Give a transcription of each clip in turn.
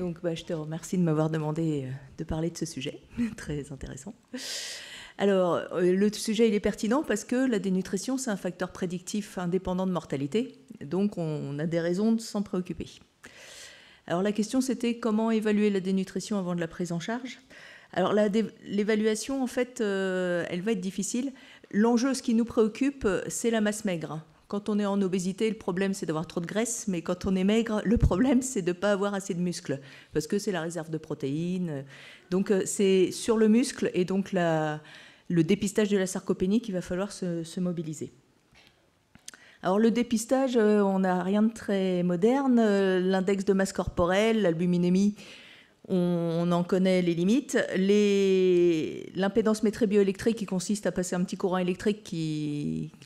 Donc, je te remercie de m'avoir demandé de parler de ce sujet, très intéressant. Alors, le sujet, il est pertinent parce que la dénutrition, c'est un facteur prédictif indépendant de mortalité. Donc, on a des raisons de s'en préoccuper. Alors, la question, c'était comment évaluer la dénutrition avant de la prise en charge. Alors, l'évaluation, en fait, elle va être difficile. L'enjeu, ce qui nous préoccupe, c'est la masse maigre. Quand on est en obésité, le problème, c'est d'avoir trop de graisse, mais quand on est maigre, le problème, c'est de ne pas avoir assez de muscles, parce que c'est la réserve de protéines. Donc, c'est sur le muscle et donc le dépistage de la sarcopénie qu'il va falloir se mobiliser. Alors, le dépistage, on n'a rien de très moderne. L'index de masse corporelle, l'albuminémie, on en connaît les limites. L'impédance métrée bioélectrique qui consiste à passer un petit courant électrique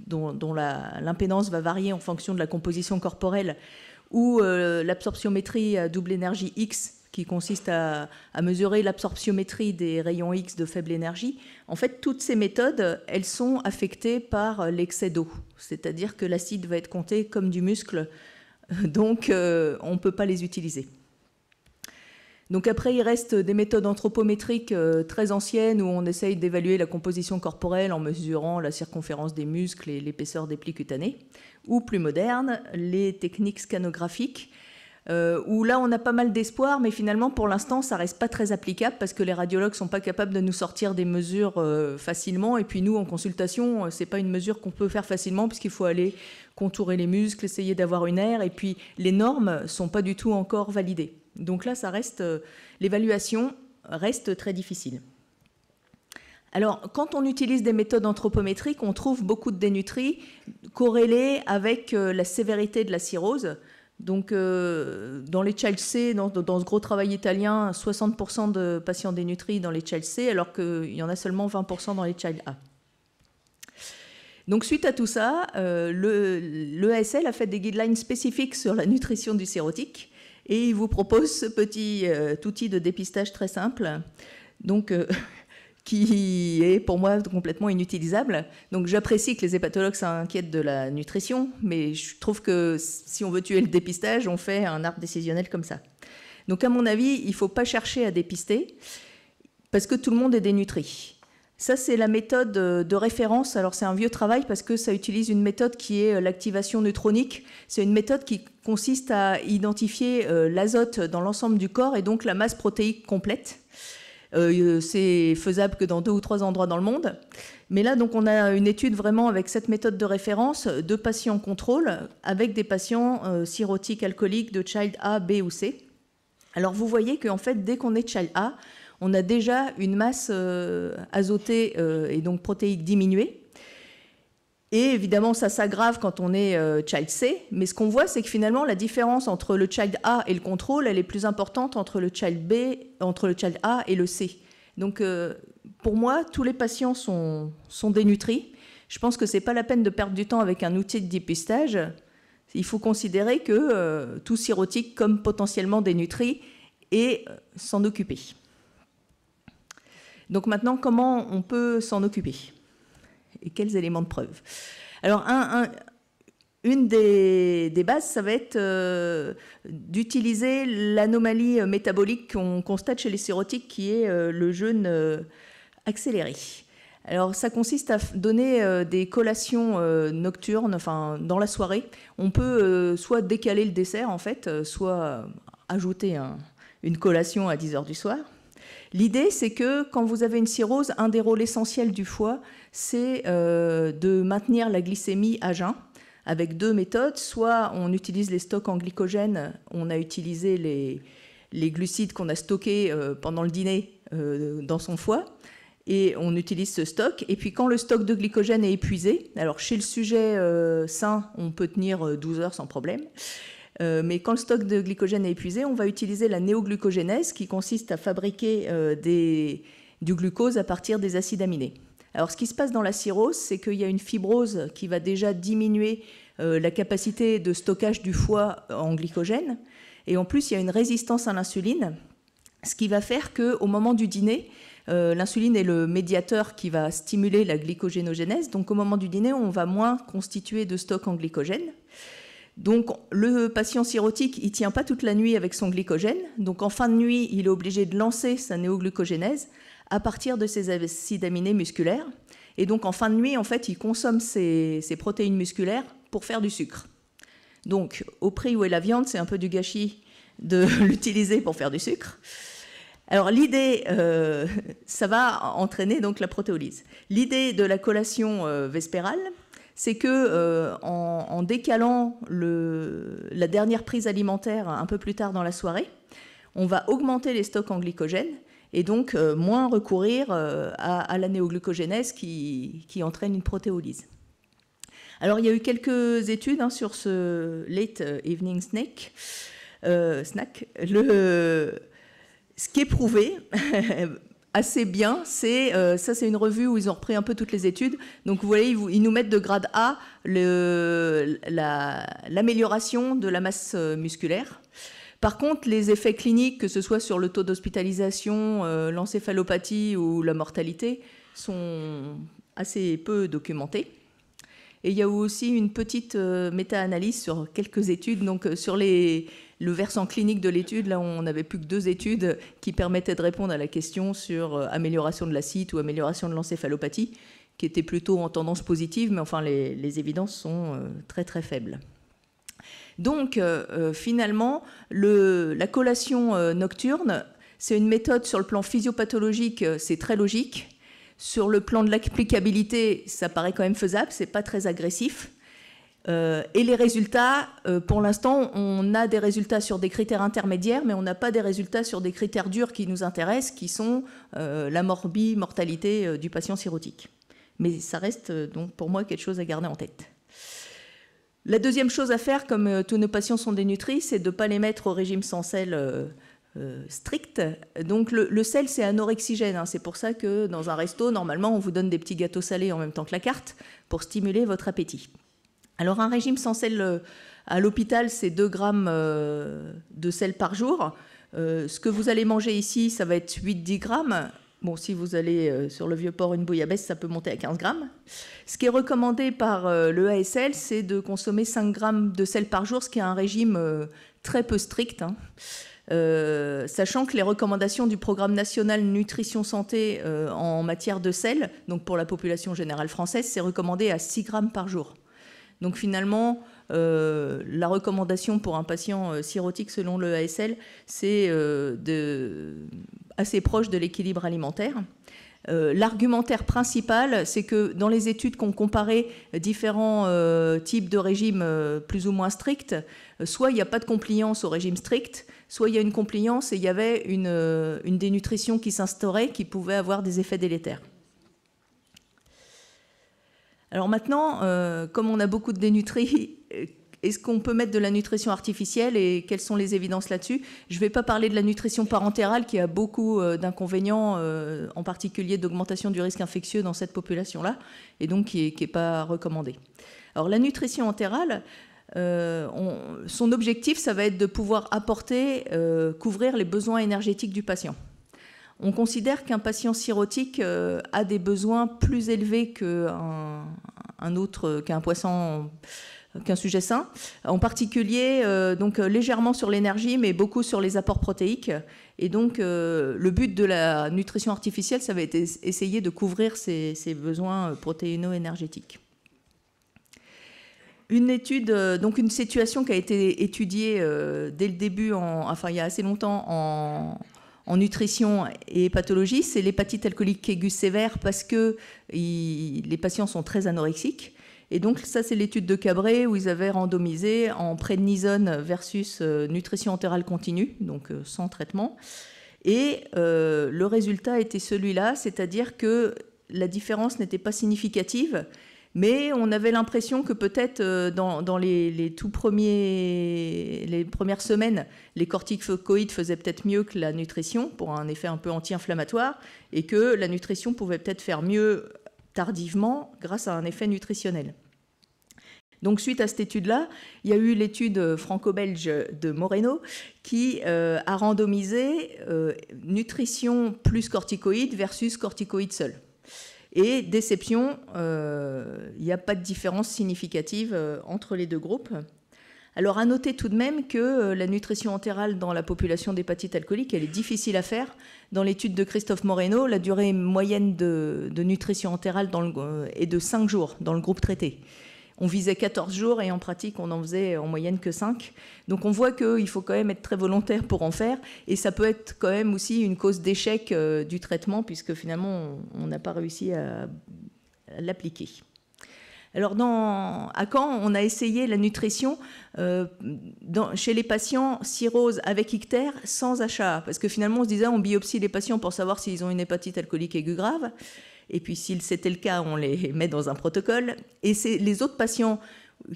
dont l'impédance va varier en fonction de la composition corporelle, ou l'absorptiométrie à double énergie X qui consiste à mesurer l'absorptiométrie des rayons X de faible énergie. En fait, toutes ces méthodes, elles sont affectées par l'excès d'eau. C'est-à-dire que l'acide va être compté comme du muscle, donc on ne peut pas les utiliser. Donc après, il reste des méthodes anthropométriques très anciennes où on essaye d'évaluer la composition corporelle en mesurant la circonférence des muscles et l'épaisseur des plis cutanés, ou plus modernes, les techniques scanographiques, où là on a pas mal d'espoir, mais finalement pour l'instant ça reste pas très applicable parce que les radiologues sont pas capables de nous sortir des mesures facilement, et puis nous en consultation c'est pas une mesure qu'on peut faire facilement puisqu'il faut aller contourer les muscles, essayer d'avoir une aire, et puis les normes sont pas du tout encore validées. Donc là, l'évaluation reste très difficile. Alors, quand on utilise des méthodes anthropométriques, on trouve beaucoup de dénutris corrélés avec la sévérité de la cirrhose. Donc, dans les Child C, dans ce gros travail italien, 60% de patients dénutris dans les Child C, alors qu'il y en a seulement 20% dans les Child A. Donc, suite à tout ça, l'EASL a fait des guidelines spécifiques sur la nutrition du cirrhotique. Et il vous propose ce petit outil de dépistage très simple, donc, qui est pour moi complètement inutilisable. Donc j'apprécie que les hépatologues s'inquiètent de la nutrition, mais je trouve que si on veut tuer le dépistage, on fait un arbre décisionnel comme ça. Donc à mon avis, il ne faut pas chercher à dépister, parce que tout le monde est dénutri. Ça, c'est la méthode de référence. Alors, c'est un vieux travail parce que ça utilise une méthode qui est l'activation neutronique. C'est une méthode qui consiste à identifier l'azote dans l'ensemble du corps et donc la masse protéique complète. C'est faisable que dans 2 ou 3 endroits dans le monde. Mais là, donc, on a une étude vraiment avec cette méthode de référence de patients contrôle avec des patients cirrhotiques alcooliques de Child A, B ou C. Alors, vous voyez qu'en fait, dès qu'on est Child A, on a déjà une masse azotée et donc protéique diminuée. Et évidemment, ça s'aggrave quand on est Child C. Mais ce qu'on voit, c'est que finalement, la différence entre le Child A et le contrôle, elle est plus importante entre le Child B, entre le Child A et le C. Donc, pour moi, tous les patients sont dénutris. Je pense que ce n'est pas la peine de perdre du temps avec un outil de dépistage. Il faut considérer que tout cirrhotique comme potentiellement dénutri et s'en occuper. Donc maintenant, comment on peut s'en occuper? Et quels éléments de preuve? Alors, une des bases, ça va être d'utiliser l'anomalie métabolique qu'on constate chez les cirrhotiques, qui est le jeûne accéléré. Alors, ça consiste à donner des collations nocturnes, enfin, dans la soirée. On peut soit décaler le dessert, en fait, soit ajouter une collation à 10 heures du soir. L'idée, c'est que quand vous avez une cirrhose, un des rôles essentiels du foie, c'est de maintenir la glycémie à jeun avec 2 méthodes. Soit on utilise les stocks en glycogène, on a utilisé les glucides qu'on a stockés pendant le dîner dans son foie, et on utilise ce stock. Et puis quand le stock de glycogène est épuisé, alors chez le sujet sain, on peut tenir 12 heures sans problème. Mais quand le stock de glycogène est épuisé, on va utiliser la néoglucogénèse qui consiste à fabriquer du glucose à partir des acides aminés. Alors ce qui se passe dans la cirrhose, c'est qu'il y a une fibrose qui va déjà diminuer la capacité de stockage du foie en glycogène, et en plus il y a une résistance à l'insuline, ce qui va faire qu'au moment du dîner, l'insuline est le médiateur qui va stimuler la glycogénogénèse, donc au moment du dîner, on va moins constituer de stock en glycogène. Donc, le patient cirrhotique, il ne tient pas toute la nuit avec son glycogène. Donc, en fin de nuit, il est obligé de lancer sa néoglucogénèse à partir de ses acides aminés musculaires. Et donc, en fin de nuit, en fait, il consomme ses protéines musculaires pour faire du sucre. Donc, au prix où est la viande, c'est un peu du gâchis de l'utiliser pour faire du sucre. Alors, l'idée, ça va entraîner donc la protéolyse. L'idée de la collation vespérale, c'est que en décalant la dernière prise alimentaire un peu plus tard dans la soirée, on va augmenter les stocks en glycogène et donc moins recourir à la néoglucogénèse qui entraîne une protéolyse. Alors, il y a eu quelques études sur ce late evening snack. Ce qui est prouvé assez bien, c'est une revue où ils ont repris un peu toutes les études. Donc vous voyez, ils nous mettent de grade A l'amélioration de la masse musculaire. Par contre, les effets cliniques, que ce soit sur le taux d'hospitalisation, l'encéphalopathie ou la mortalité, sont assez peu documentés. Et il y a aussi une petite méta-analyse sur quelques études. Donc sur le versant clinique de l'étude, là on n'avait plus que 2 études qui permettaient de répondre à la question sur amélioration de l'acide ou amélioration de l'encéphalopathie, qui était plutôt en tendance positive, mais enfin les évidences sont très très faibles. Donc finalement, la collation nocturne, c'est une méthode sur le plan physiopathologique, c'est très logique. Sur le plan de l'applicabilité, ça paraît quand même faisable, c'est pas très agressif. Et les résultats, pour l'instant, on a des résultats sur des critères intermédiaires, mais on n'a pas des résultats sur des critères durs qui nous intéressent, qui sont la mortalité du patient cirrhotique. Mais ça reste donc pour moi quelque chose à garder en tête. La deuxième chose à faire, comme tous nos patients sont dénutris, c'est de ne pas les mettre au régime sans sel strict. Donc le sel, c'est anorexigène. C'est pour ça que dans un resto, normalement, on vous donne des petits gâteaux salés en même temps que la carte pour stimuler votre appétit. Alors un régime sans sel à l'hôpital, c'est 2 grammes de sel par jour. Ce que vous allez manger ici, ça va être 8-10 grammes. Bon, si vous allez sur le Vieux-Port, une bouillabaisse, ça peut monter à 15 grammes. Ce qui est recommandé par le ASL, c'est de consommer 5 grammes de sel par jour, ce qui est un régime très peu strict. Sachant que les recommandations du Programme national nutrition santé en matière de sel, donc pour la population générale française, c'est recommandé à 6 grammes par jour. Donc finalement, la recommandation pour un patient cirrhotique selon le ASL, c'est assez proche de l'équilibre alimentaire. L'argumentaire principal, c'est que dans les études qu'on comparait différents types de régimes plus ou moins stricts, soit il n'y a pas de compliance au régime strict, soit il y a une compliance et il y avait une dénutrition qui s'instaurait qui pouvait avoir des effets délétères. Alors maintenant, comme on a beaucoup de dénutris, est-ce qu'on peut mettre de la nutrition artificielle et quelles sont les évidences là-dessus? Je ne vais pas parler de la nutrition parentérale qui a beaucoup d'inconvénients, en particulier d'augmentation du risque infectieux dans cette population-là, et donc qui n'est pas recommandée. Alors la nutrition entérale, son objectif, ça va être de pouvoir apporter, couvrir les besoins énergétiques du patient. On considère qu'un patient cirrhotique a des besoins plus élevés qu'un poisson, qu'un sujet sain, en particulier donc légèrement sur l'énergie, mais beaucoup sur les apports protéiques. Et donc le but de la nutrition artificielle, ça va être essayer de couvrir ces besoins protéino-énergétiques. Une étude, donc une situation qui a été étudiée dès le début, il y a assez longtemps en nutrition et pathologie, c'est l'hépatite alcoolique aiguë sévère parce que les patients sont très anorexiques. Et donc ça, c'est l'étude de Cabret où ils avaient randomisé en prednisone versus nutrition entérale continue, donc sans traitement. Et le résultat était celui-là, c'est-à-dire que la différence n'était pas significative, mais on avait l'impression que peut-être dans les premières semaines, les corticoïdes faisaient peut-être mieux que la nutrition pour un effet un peu anti-inflammatoire et que la nutrition pouvait peut-être faire mieux tardivement grâce à un effet nutritionnel. Donc suite à cette étude-là, il y a eu l'étude franco-belge de Moreno qui a randomisé nutrition plus corticoïdes versus corticoïdes seuls. Et déception, il n'y a pas de différence significative entre les deux groupes. Alors, à noter tout de même que la nutrition entérale dans la population d'hépatite alcoolique, elle est difficile à faire. Dans l'étude de Christophe Moreno, la durée moyenne de nutrition entérale est de 5 jours dans le groupe traité. On visait 14 jours et en pratique, on en faisait en moyenne que 5. Donc on voit qu'il faut quand même être très volontaire pour en faire. Et ça peut être quand même aussi une cause d'échec du traitement, puisque finalement, on n'a pas réussi à l'appliquer. Alors à Caen, on a essayé la nutrition chez les patients cirrhose avec ictère sans HAA, parce que finalement on se disait on biopsie les patients pour savoir s'ils ont une hépatite alcoolique aiguë grave, et puis si c'était le cas, on les met dans un protocole. Et c'est les autres patients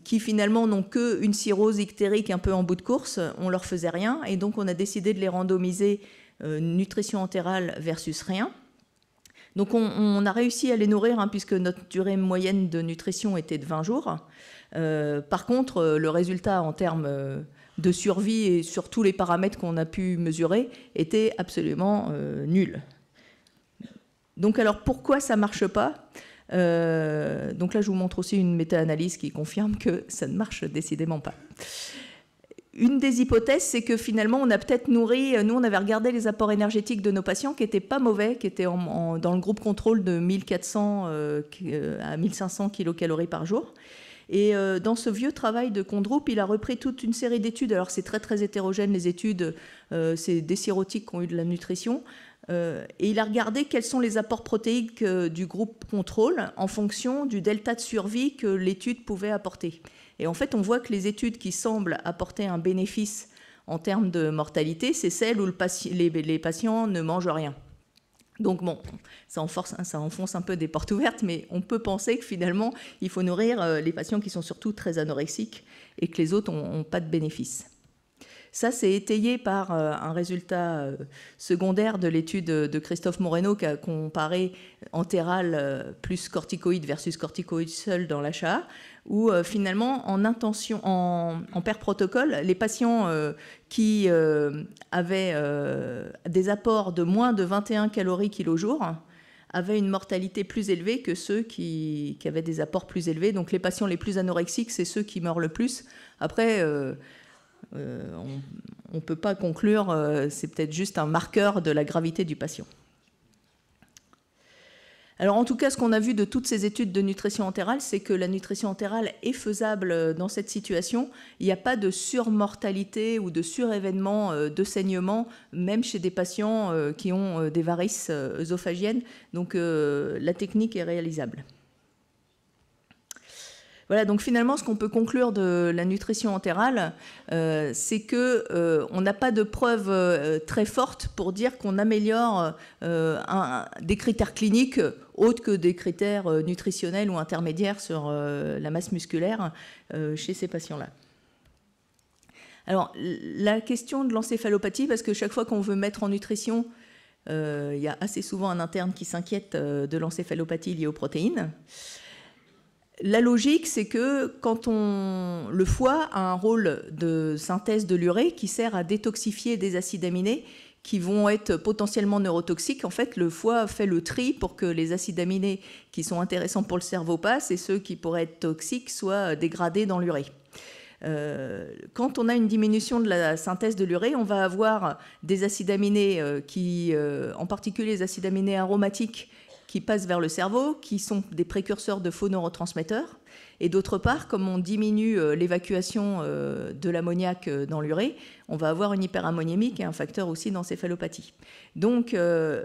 qui finalement n'ont qu'une cirrhose ictérique un peu en bout de course, on leur faisait rien, et donc on a décidé de les randomiser nutrition entérale versus rien. Donc on a réussi à les nourrir, puisque notre durée moyenne de nutrition était de 20 jours. Par contre, le résultat en termes de survie et sur tous les paramètres qu'on a pu mesurer était absolument nul. Donc alors pourquoi ça ne marche pas ? Donc là je vous montre aussi une méta-analyse qui confirme que ça ne marche décidément pas. Une des hypothèses, c'est que finalement, on a peut-être nourri... Nous, on avait regardé les apports énergétiques de nos patients qui n'étaient pas mauvais, qui étaient dans le groupe contrôle de 1400 à 1500 kilocalories par jour. Et dans ce vieux travail de Kondrup, il a repris toute une série d'études. Alors, c'est très, très hétérogène, les études. C'est des cirrhotiques qui ont eu de la nutrition. Et il a regardé quels sont les apports protéiques du groupe contrôle en fonction du delta de survie que l'étude pouvait apporter. Et en fait, on voit que les études qui semblent apporter un bénéfice en termes de mortalité, c'est celles où les patients ne mangent rien. Donc bon, ça enfonce un peu des portes ouvertes, mais on peut penser que finalement, il faut nourrir les patients qui sont surtout très anorexiques et que les autres n'ont pas de bénéfice. Ça, c'est étayé par un résultat secondaire de l'étude de Christophe Moreno qui a comparé entéral plus corticoïde versus corticoïde seul dans l'HAA, où finalement, en pair protocole, les patients qui avaient des apports de moins de 21 calories kilo-jour avaient une mortalité plus élevée que ceux qui avaient des apports plus élevés. Donc les patients les plus anorexiques, c'est ceux qui meurent le plus. Après... on ne peut pas conclure, c'est peut-être juste un marqueur de la gravité du patient. Alors en tout cas, ce qu'on a vu de toutes ces études de nutrition entérale, c'est que la nutrition entérale est faisable dans cette situation. Il n'y a pas de surmortalité ou de surévénement de saignement, même chez des patients qui ont des varices œsophagiennes. Donc la technique est réalisable. Voilà, donc finalement, ce qu'on peut conclure de la nutrition entérale, c'est qu'on n'a pas de preuves très fortes pour dire qu'on améliore des critères cliniques autres que des critères nutritionnels ou intermédiaires sur la masse musculaire chez ces patients-là. Alors, la question de l'encéphalopathie, parce que chaque fois qu'on veut mettre en nutrition, il y a assez souvent un interne qui s'inquiète de l'encéphalopathie liée aux protéines. La logique, c'est que quand le foie a un rôle de synthèse de l'urée qui sert à détoxifier des acides aminés qui vont être potentiellement neurotoxiques, en fait, le foie fait le tri pour que les acides aminés qui sont intéressants pour le cerveau passent et ceux qui pourraient être toxiques soient dégradés dans l'urée. Quand on a une diminution de la synthèse de l'urée, on va avoir des acides aminés en particulier les acides aminés aromatiques, qui passent vers le cerveau, qui sont des précurseurs de faux neurotransmetteurs. Et d'autre part, comme on diminue l'évacuation de l'ammoniac dans l'urée, on va avoir une hyperammoniémie qui est un facteur aussi d'encéphalopathie. Donc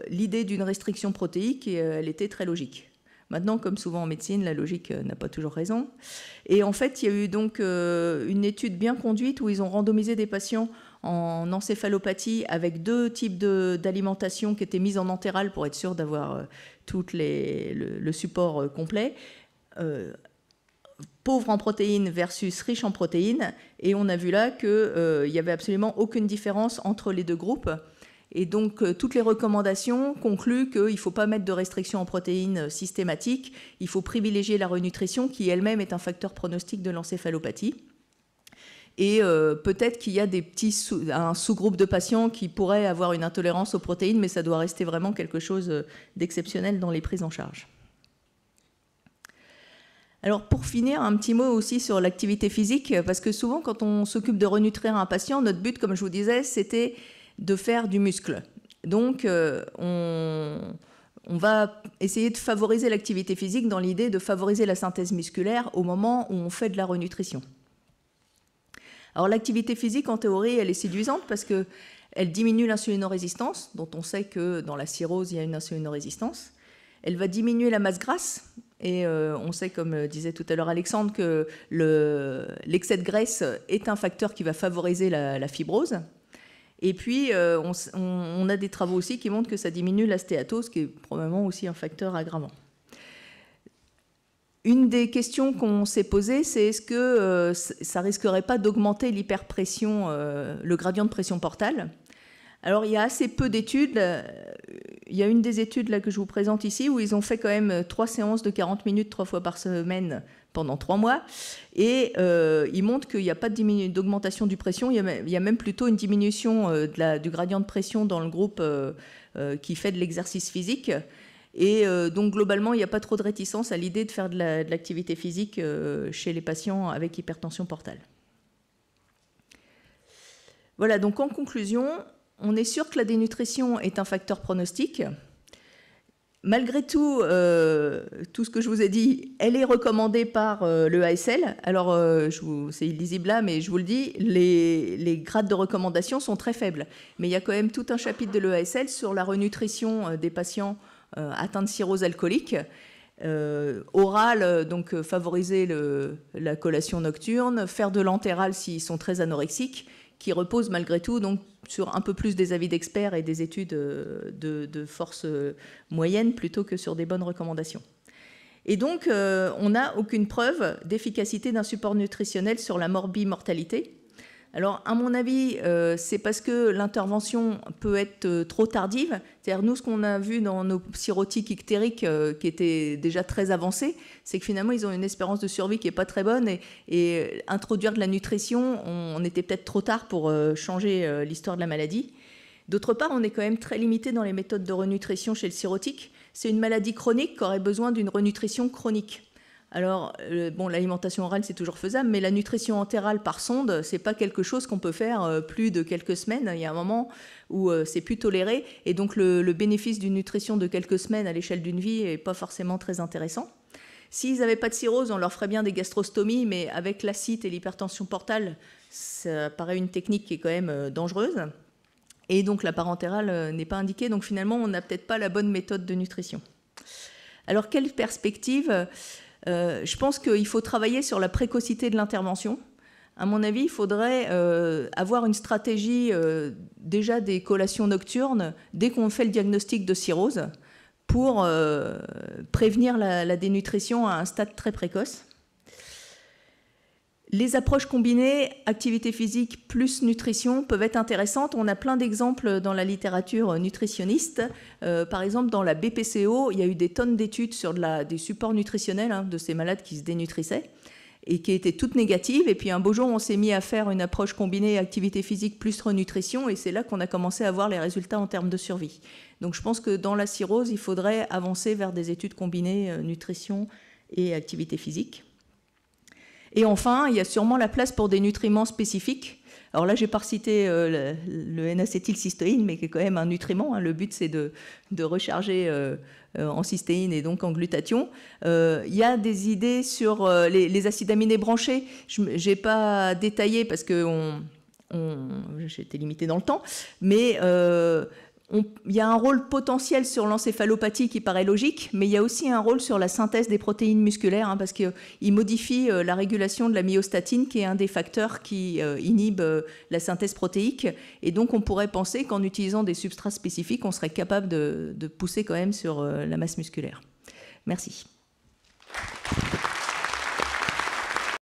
l'idée d'une restriction protéique, elle était très logique. Maintenant, comme souvent en médecine, la logique n'a pas toujours raison. Et en fait, il y a eu donc une étude bien conduite où ils ont randomisé des patients en encéphalopathie avec 2 types d'alimentation qui étaient mises en entérale pour être sûr d'avoir le support complet. Pauvre en protéines versus riche en protéines. Et on a vu là qu'il n'y avait absolument aucune différence entre les 2 groupes. Et donc, toutes les recommandations concluent qu'il ne faut pas mettre de restriction en protéines systématique. Il faut privilégier la renutrition qui elle-même est un facteur pronostic de l'encéphalopathie. Et peut-être qu'il y a un sous-groupe de patients qui pourraient avoir une intolérance aux protéines, mais ça doit rester vraiment quelque chose d'exceptionnel dans les prises en charge. Alors pour finir, un petit mot aussi sur l'activité physique, parce que souvent quand on s'occupe de renutrir un patient, notre but, comme je vous disais, c'était de faire du muscle. Donc on va essayer de favoriser l'activité physique dans l'idée de favoriser la synthèse musculaire au moment où on fait de la renutrition. Alors l'activité physique, en théorie, elle est séduisante parce qu'elle diminue l'insulinorésistance, dont on sait que dans la cirrhose, il y a une insulinorésistance. Elle va diminuer la masse grasse. Et on sait, comme disait tout à l'heure Alexandre, que l'excès de graisse est un facteur qui va favoriser la fibrose. Et puis, on a des travaux aussi qui montrent que ça diminue la stéatose, qui est probablement aussi un facteur aggravant. Une des questions qu'on s'est posées, c'est est-ce que ça ne risquerait pas d'augmenter l'hyperpression, le gradient de pression portale? Alors, il y a assez peu d'études. Il y a une des études là, que je vous présente ici où ils ont fait quand même 3 séances de 40 minutes 3 fois par semaine pendant 3 mois. Et ils montrent qu'il n'y a pas d'augmentation du pression. Il y a même plutôt une diminution du gradient de pression dans le groupe qui fait de l'exercice physique. Et donc, globalement, il n'y a pas trop de réticence à l'idée de faire de l'activité physique chez les patients avec hypertension portale. Voilà, donc en conclusion, on est sûr que la dénutrition est un facteur pronostic. Malgré tout, tout ce que je vous ai dit, elle est recommandée par le ASL. Alors, c'est illisible là, mais je vous le dis, les grades de recommandation sont très faibles. Mais il y a quand même tout un chapitre de l'EASL sur la renutrition des patients atteints de cirrhose alcoolique. Oral, donc favoriser la collation nocturne, faire de l'entéral s'ils sont très anorexiques, qui repose malgré tout donc, sur un peu plus des avis d'experts et des études de force moyenne plutôt que sur des bonnes recommandations. Et donc, on n'a aucune preuve d'efficacité d'un support nutritionnel sur la morbimortalité. Alors, à mon avis, c'est parce que l'intervention peut être trop tardive. C'est-à-dire, nous, ce qu'on a vu dans nos cirrhotiques ictériques qui étaient déjà très avancés, c'est que finalement, ils ont une espérance de survie qui n'est pas très bonne. Et introduire de la nutrition, on était peut-être trop tard pour changer l'histoire de la maladie. D'autre part, on est quand même très limité dans les méthodes de renutrition chez le cirrhotique. C'est une maladie chronique qui aurait besoin d'une renutrition chronique. Alors, bon, l'alimentation orale, c'est toujours faisable, mais la nutrition entérale par sonde, c'est pas quelque chose qu'on peut faire plus de quelques semaines. Il y a un moment où c'est plus toléré, et donc le bénéfice d'une nutrition de quelques semaines à l'échelle d'une vie n'est pas forcément très intéressant. S'ils n'avaient pas de cirrhose, on leur ferait bien des gastrostomies, mais avec l'acide et l'hypertension portale, ça paraît une technique qui est quand même dangereuse. Et donc la parentérale n'est pas indiquée, donc finalement, on n'a peut-être pas la bonne méthode de nutrition. Alors, quelle perspective ? Je pense qu'il faut travailler sur la précocité de l'intervention. À mon avis, il faudrait avoir une stratégie déjà des collations nocturnes dès qu'on fait le diagnostic de cirrhose pour prévenir la dénutrition à un stade très précoce. Les approches combinées, activité physique plus nutrition, peuvent être intéressantes. On a plein d'exemples dans la littérature nutritionniste. Par exemple, dans la BPCO, il y a eu des tonnes d'études sur des supports nutritionnels de ces malades qui se dénutrissaient et qui étaient toutes négatives. Et puis un beau jour, on s'est mis à faire une approche combinée activité physique plus renutrition, et c'est là qu'on a commencé à voir les résultats en termes de survie. Donc je pense que dans la cirrhose, il faudrait avancer vers des études combinées nutrition et activité physique. Et enfin, il y a sûrement la place pour des nutriments spécifiques. Alors là, je n'ai pas cité le N-acétylcystéine, mais qui est quand même un nutriment. Le but, c'est de recharger en cystéine et donc en glutathion. Il y a des idées sur les acides aminés branchés. Je n'ai pas détaillé parce que j'étais limitée dans le temps, mais il y a un rôle potentiel sur l'encéphalopathie qui paraît logique, mais il y a aussi un rôle sur la synthèse des protéines musculaires, parce qu'il modifie la régulation de la myostatine, qui est un des facteurs qui inhibe la synthèse protéique. Et donc, on pourrait penser qu'en utilisant des substrats spécifiques, on serait capable de pousser quand même sur la masse musculaire. Merci.